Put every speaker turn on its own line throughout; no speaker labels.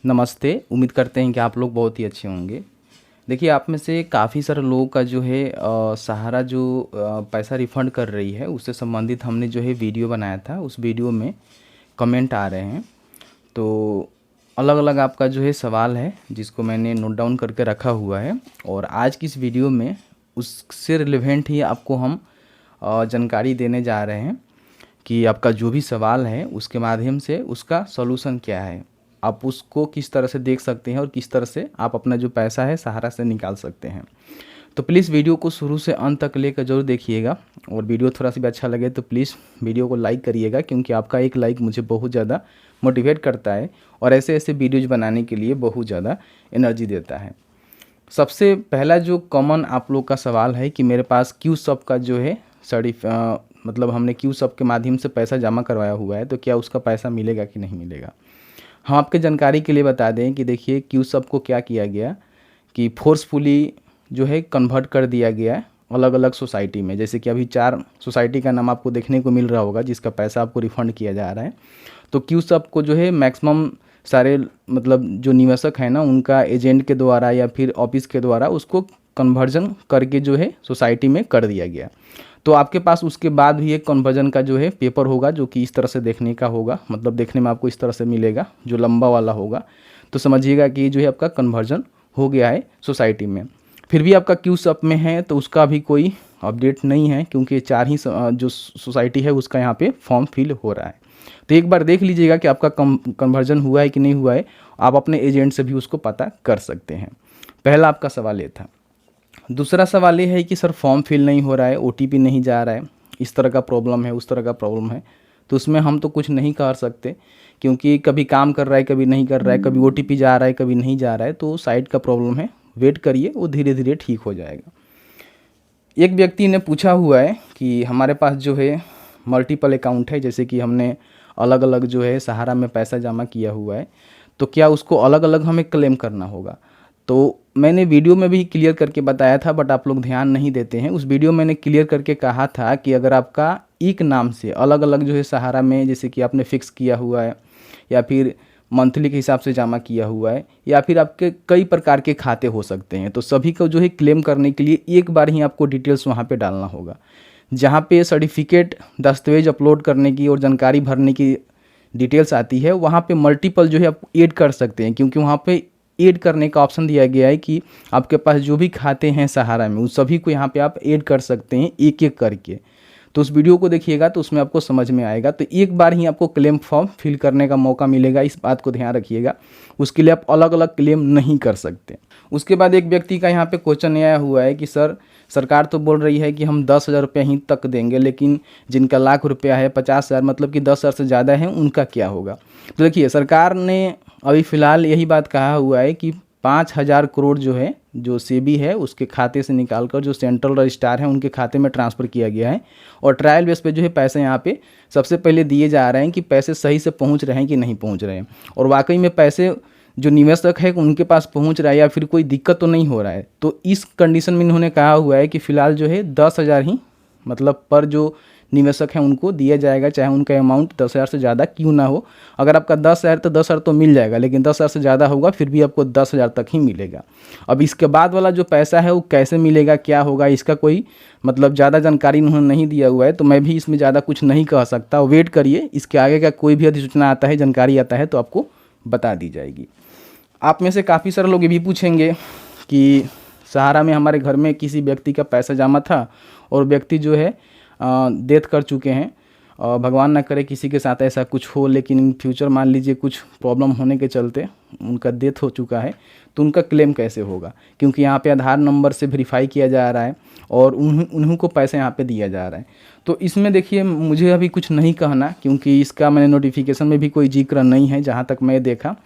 नमस्ते। उम्मीद करते हैं कि आप लोग बहुत ही अच्छे होंगे। देखिए, आप में से काफ़ी सारे लोगों का जो है सहारा जो पैसा रिफ़ंड कर रही है, उससे संबंधित हमने जो है वीडियो बनाया था। उस वीडियो में कमेंट आ रहे हैं, तो अलग-अलग आपका जो है सवाल है, जिसको मैंने नोट डाउन करके रखा हुआ है। और आज की इस वीडियो में उससे रिलेवेंट ही आपको हम जानकारी देने जा रहे हैं कि आपका जो भी सवाल है, उसके माध्यम से उसका सॉल्यूशन क्या है। आप उसको किस तरह से देख सकते हैं और किस तरह से आप अपना जो पैसा है सहारा से निकाल सकते हैं। तो प्लीज़ वीडियो को शुरू से अंत तक लेकर ज़रूर देखिएगा, और वीडियो थोड़ा सा भी अच्छा लगे तो प्लीज़ वीडियो को लाइक करिएगा, क्योंकि आपका एक लाइक मुझे बहुत ज़्यादा मोटिवेट करता है और ऐसे ऐसे वीडियोज़ बनाने के लिए बहुत ज़्यादा एनर्जी देता है। सबसे पहला जो कॉमन आप लोग का सवाल है कि मेरे पास क्यू सब का जो है मतलब हमने क्यू सब के माध्यम से पैसा जमा करवाया हुआ है, तो क्या उसका पैसा मिलेगा कि नहीं मिलेगा। हम आपके जानकारी के लिए बता दें कि देखिए, क्यू सब को क्या किया गया कि फोर्सफुली जो है कन्वर्ट कर दिया गया है अलग अलग सोसाइटी में। जैसे कि अभी 4 सोसाइटी का नाम आपको देखने को मिल रहा होगा जिसका पैसा आपको रिफ़ंड किया जा रहा है। तो क्यू सब को जो है मैक्सिमम सारे मतलब जो निवेशक हैं ना, उनका एजेंट के द्वारा या फिर ऑफिस के द्वारा उसको कन्वर्जन करके जो है सोसाइटी में कर दिया गया। तो आपके पास उसके बाद भी एक कन्वर्जन का जो है पेपर होगा, जो कि इस तरह से देखने का होगा। मतलब देखने में आपको इस तरह से मिलेगा, जो लंबा वाला होगा। तो समझिएगा कि जो है आपका कन्वर्जन हो गया है सोसाइटी में। फिर भी आपका क्यू सब में है तो उसका भी कोई अपडेट नहीं है, क्योंकि 4 ही जो सोसाइटी है उसका यहाँ पे फॉर्म फिल हो रहा है। तो एक बार देख लीजिएगा कि आपका कन्वर्जन हुआ है कि नहीं हुआ है। आप अपने एजेंट से भी उसको पता कर सकते हैं। पहला आपका सवाल ये था। दूसरा सवाल ये है कि सर फॉर्म फिल नहीं हो रहा है, ओटीपी नहीं जा रहा है, इस तरह का प्रॉब्लम है, उस तरह का प्रॉब्लम है। तो उसमें हम तो कुछ नहीं कर सकते, क्योंकि कभी काम कर रहा है, कभी नहीं कर रहा है, कभी ओटीपी जा रहा है, कभी नहीं जा रहा है। तो साइट का प्रॉब्लम है, वेट करिए, वो धीरे धीरे ठीक हो जाएगा। एक व्यक्ति ने पूछा हुआ है कि हमारे पास जो है मल्टीपल अकाउंट है, जैसे कि हमने अलग अलग जो है सहारा में पैसा जमा किया हुआ है, तो क्या उसको अलग अलग हमें क्लेम करना होगा। तो मैंने वीडियो में भी क्लियर करके बताया था, बट आप लोग ध्यान नहीं देते हैं। उस वीडियो मैंने क्लियर करके कहा था कि अगर आपका एक नाम से अलग अलग जो है सहारा में, जैसे कि आपने फिक्स किया हुआ है या फिर मंथली के हिसाब से जमा किया हुआ है, या फिर आपके कई प्रकार के खाते हो सकते हैं, तो सभी को जो है क्लेम करने के लिए एक बार ही आपको डिटेल्स वहाँ पे डालना होगा। जहाँ पे सर्टिफिकेट, दस्तावेज अपलोड करने की और जानकारी भरने की डिटेल्स आती है, वहाँ पे मल्टीपल जो है आप ऐड कर सकते हैं, क्योंकि वहाँ पे ऐड करने का ऑप्शन दिया गया है कि आपके पास जो भी खाते हैं सहारा में, उस सभी को यहाँ पे आप ऐड कर सकते हैं एक एक करके। तो उस वीडियो को देखिएगा तो उसमें आपको समझ में आएगा। तो एक बार ही आपको क्लेम फॉर्म फिल करने का मौका मिलेगा, इस बात को ध्यान रखिएगा। उसके लिए आप अलग अलग क्लेम नहीं कर सकते। उसके बाद एक व्यक्ति का यहाँ पे क्वेश्चन आया हुआ है कि सर, सरकार तो बोल रही है कि हम 10,000 रुपये ही तक देंगे, लेकिन जिनका लाख रुपया है, 50,000 मतलब कि 10,000 से ज़्यादा है, उनका क्या होगा। तो देखिए, सरकार ने अभी फ़िलहाल यही बात कहा हुआ है कि 5,000 करोड़ जो है, जो सेबी है उसके खाते से निकालकर जो सेंट्रल रजिस्ट्रार हैं उनके खाते में ट्रांसफ़र किया गया है। और ट्रायल बेस पे जो है पैसे यहाँ पे सबसे पहले दिए जा रहे हैं कि पैसे सही से पहुँच रहे हैं कि नहीं पहुँच रहे हैं, और वाकई में पैसे जो निवेशक है उनके पास पहुँच रहा है या फिर कोई दिक्कत तो नहीं हो रहा है। तो इस कंडीशन में इन्होंने कहा हुआ है कि फ़िलहाल जो है 10,000 ही मतलब पर जो निवेशक हैं उनको दिया जाएगा, चाहे उनका अमाउंट 10,000 से ज़्यादा क्यों ना हो। अगर आपका 10,000 तो 10,000 तो मिल जाएगा, लेकिन 10,000 से ज़्यादा होगा फिर भी आपको 10,000 तक ही मिलेगा। अब इसके बाद वाला जो पैसा है वो कैसे मिलेगा, क्या होगा, इसका कोई मतलब ज़्यादा जानकारी उन्होंने नहीं दिया हुआ है, तो मैं भी इसमें ज़्यादा कुछ नहीं कह सकता। वेट करिए, इसके आगे का कोई भी अधिसूचना आता है, जानकारी आता है तो आपको बता दी जाएगी। आप में से काफ़ी सारे लोग ये भी पूछेंगे कि सहारा में हमारे घर में किसी व्यक्ति का पैसा जमा था और व्यक्ति जो है डेथ कर चुके हैं। भगवान ना करे किसी के साथ ऐसा कुछ हो, लेकिन इन फ्यूचर मान लीजिए कुछ प्रॉब्लम होने के चलते उनका डेथ हो चुका है, तो उनका क्लेम कैसे होगा, क्योंकि यहाँ पे आधार नंबर से वेरीफाई किया जा रहा है और उन्हीं को पैसे यहाँ पे दिया जा रहा है। तो इसमें देखिए, मुझे अभी कुछ नहीं कहना, क्योंकि इसका मैंने नोटिफिकेशन में भी कोई जिक्र नहीं है जहाँ तक मैं देखा।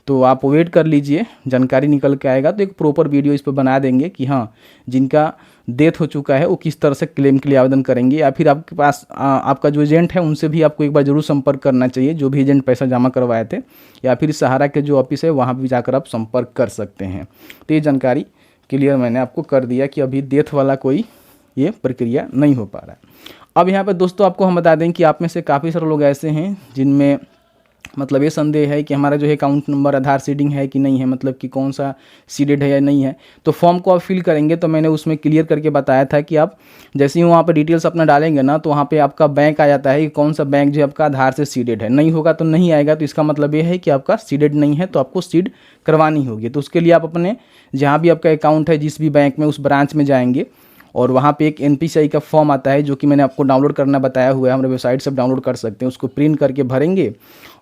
तो आप वेट कर लीजिए, जानकारी निकल के आएगा तो एक प्रॉपर वीडियो इस पर बना देंगे कि हाँ, जिनका डेथ हो चुका है वो किस तरह से क्लेम के लिए आवेदन करेंगे, या फिर आपके पास आपका जो एजेंट है उनसे भी आपको एक बार ज़रूर संपर्क करना चाहिए, जो भी एजेंट पैसा जमा करवाए थे, या फिर सहारा के जो ऑफिस है वहाँ भी जाकर आप संपर्क कर सकते हैं। तो ये जानकारी क्लियर मैंने आपको कर दिया कि अभी डेथ वाला कोई ये प्रक्रिया नहीं हो पा रहा है। अब यहाँ पर दोस्तों आपको हम बता दें कि आप में से काफ़ी सारे लोग ऐसे हैं जिनमें मतलब ये संदेह है कि हमारा जो है अकाउंट नंबर आधार सीडिंग है कि नहीं है, मतलब कि कौन सा सीडेड है या नहीं है, तो फॉर्म को आप फिल करेंगे तो मैंने उसमें क्लियर करके बताया था कि आप जैसे ही वहाँ पर डिटेल्स अपना डालेंगे ना, तो वहाँ पे आपका बैंक आ जाता है कि कौन सा बैंक जो आपका आधार से सीडेड है। नहीं होगा तो नहीं आएगा, तो इसका मतलब ये है कि आपका सीडेड नहीं है, तो आपको सीड करवानी होगी। तो उसके लिए आप अपने जहाँ भी आपका अकाउंट है, जिस भी बैंक में, उस ब्रांच में जाएंगे और वहाँ पे एक NPCI का फॉर्म आता है जो कि मैंने आपको डाउनलोड करना बताया हुआ है, हमारे वेबसाइट से डाउनलोड कर सकते हैं। उसको प्रिंट करके भरेंगे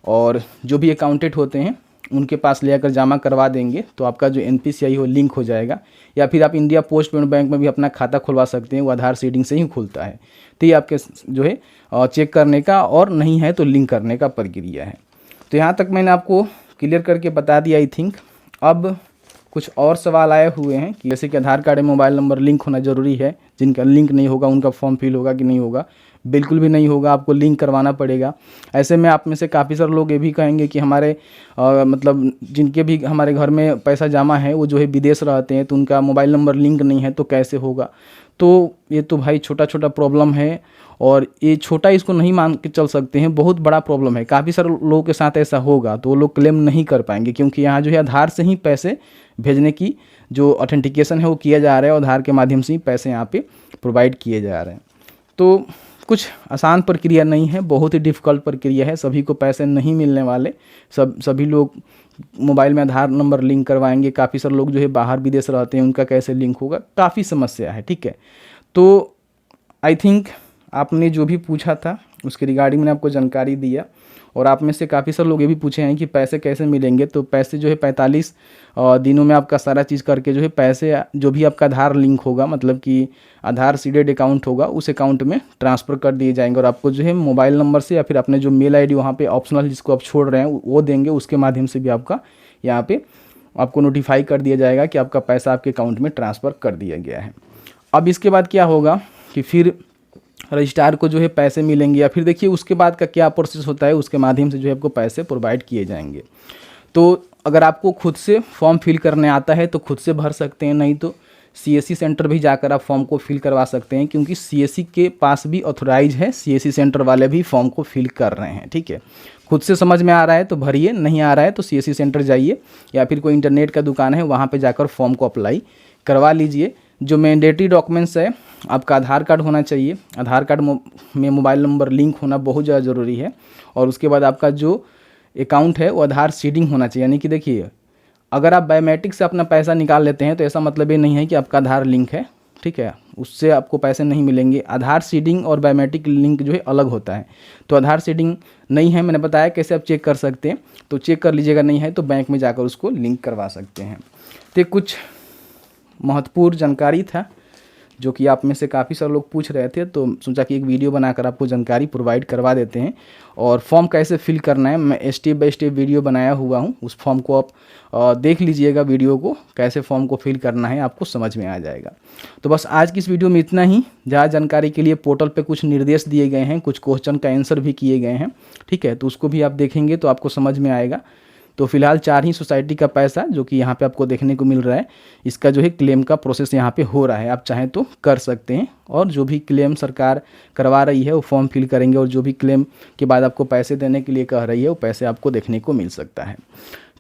और जो भी अकाउंटेंट होते हैं उनके पास ले आकर जमा करवा देंगे, तो आपका जो NPCI हो लिंक हो जाएगा। या फिर आप इंडिया पोस्ट पेमेंट बैंक में भी अपना खाता खुलवा सकते हैं, वो आधार सीडिंग से ही खुलता है। तो ये आपके जो है चेक करने का और नहीं है तो लिंक करने का प्रक्रिया है। तो यहाँ तक मैंने आपको क्लियर करके बता दिया आई थिंक। अब कुछ और सवाल आए हुए हैं कि जैसे कि आधार कार्ड में मोबाइल नंबर लिंक होना ज़रूरी है, जिनका लिंक नहीं होगा उनका फॉर्म फिल होगा कि नहीं होगा। बिल्कुल भी नहीं होगा, आपको लिंक करवाना पड़ेगा। ऐसे में आप में से काफ़ी सारे लोग ये भी कहेंगे कि हमारे मतलब जिनके भी हमारे घर में पैसा जमा है वो जो है विदेश रहते हैं, तो उनका मोबाइल नंबर लिंक नहीं है तो कैसे होगा। तो ये तो भाई छोटा छोटा प्रॉब्लम है, और ये छोटा इसको नहीं मान के चल सकते हैं, बहुत बड़ा प्रॉब्लम है। काफ़ी सारे लोगों के साथ ऐसा होगा तो वो लोग क्लेम नहीं कर पाएंगे, क्योंकि यहाँ जो है आधार से ही पैसे भेजने की जो ऑथेंटिकेशन है वो किया जा रहा है, और आधार के माध्यम से ही पैसे यहाँ पे प्रोवाइड किए जा रहे हैं। तो कुछ आसान प्रक्रिया नहीं है, बहुत ही डिफ़िकल्ट प्रक्रिया है। सभी को पैसे नहीं मिलने वाले, सभी लोग मोबाइल में आधार नंबर लिंक करवाएंगे। काफ़ी सारे लोग जो है बाहर विदेश रहते हैं, उनका कैसे लिंक होगा, काफ़ी समस्या है। ठीक है, तो आई थिंक आपने जो भी पूछा था उसके रिगार्डिंग मैंने आपको जानकारी दिया। और आप में से काफ़ी सारे लोग ये भी पूछे हैं कि पैसे कैसे मिलेंगे। तो पैसे जो है 45 दिनों में आपका सारा चीज़ करके जो है पैसे जो भी आपका आधार लिंक होगा, मतलब कि आधार सीडेड अकाउंट होगा, उस अकाउंट में ट्रांसफ़र कर दिए जाएंगे। और आपको जो है मोबाइल नंबर से या फिर अपने जो मेल ID वहाँ पे ऑप्शनल जिसको आप छोड़ रहे हैं वो देंगे, उसके माध्यम से भी आपका यहाँ पे आपको नोटिफाई कर दिया जाएगा कि आपका पैसा आपके अकाउंट में ट्रांसफ़र कर दिया गया है। अब इसके बाद क्या होगा कि फिर रजिस्ट्रार को जो है पैसे मिलेंगे, या फिर देखिए उसके बाद का क्या प्रोसेस होता है, उसके माध्यम से जो है आपको पैसे प्रोवाइड किए जाएंगे। तो अगर आपको खुद से फॉर्म फिल करने आता है तो खुद से भर सकते हैं, नहीं तो CSC सेंटर भी जाकर आप फॉर्म को फिल करवा सकते हैं, क्योंकि CSC के पास भी ऑथोराइज है, CSC सेंटर वाले भी फॉर्म को फिल कर रहे हैं। ठीक है, खुद से समझ में आ रहा है तो भरिए, नहीं आ रहा है तो CSC सेंटर जाइए, या फिर कोई इंटरनेट का दुकान है वहाँ पर जाकर फॉर्म को अप्लाई करवा लीजिए। जो मैंडेटरी डॉक्यूमेंट्स है, आपका आधार कार्ड होना चाहिए। आधार कार्ड में मोबाइल नंबर लिंक होना बहुत ज़्यादा ज़रूरी है। और उसके बाद आपका जो अकाउंट है वो आधार सीडिंग होना चाहिए। यानी कि देखिए, अगर आप बायोमेट्रिक से अपना पैसा निकाल लेते हैं तो ऐसा मतलब ये नहीं है कि आपका आधार लिंक है। ठीक है, उससे आपको पैसे नहीं मिलेंगे। आधार सीडिंग और बायोमेट्रिक लिंक जो है अलग होता है। तो आधार सीडिंग नहीं है, मैंने बताया कैसे आप चेक कर सकते हैं, तो चेक कर लीजिएगा। नहीं है तो बैंक में जाकर उसको लिंक करवा सकते हैं। तो कुछ महत्वपूर्ण जानकारी था जो कि आप में से काफ़ी सारे लोग पूछ रहे थे, तो सोचा कि एक वीडियो बनाकर आपको जानकारी प्रोवाइड करवा देते हैं। और फॉर्म कैसे फिल करना है मैं स्टेप बाय स्टेप वीडियो बनाया हुआ हूं, उस फॉर्म को आप देख लीजिएगा। वीडियो को कैसे फॉर्म को फिल करना है आपको समझ में आ जाएगा। तो बस आज की इस वीडियो में इतना ही। ज़्यादा जानकारी के लिए पोर्टल पे कुछ निर्देश दिए गए हैं, कुछ क्वेश्चन का आंसर भी किए गए हैं। ठीक है, तो उसको भी आप देखेंगे तो आपको समझ में आएगा। तो फिलहाल 4 ही सोसाइटी का पैसा जो कि यहाँ पे आपको देखने को मिल रहा है, इसका जो है क्लेम का प्रोसेस यहाँ पे हो रहा है। आप चाहें तो कर सकते हैं, और जो भी क्लेम सरकार करवा रही है वो फॉर्म फिल करेंगे, और जो भी क्लेम के बाद आपको पैसे देने के लिए कह रही है वो पैसे आपको देखने को मिल सकता है।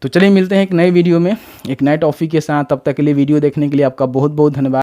तो चलिए मिलते हैं एक नए वीडियो में एक नए टॉपिक के साथ। तब तक के लिए वीडियो देखने के लिए आपका बहुत बहुत धन्यवाद।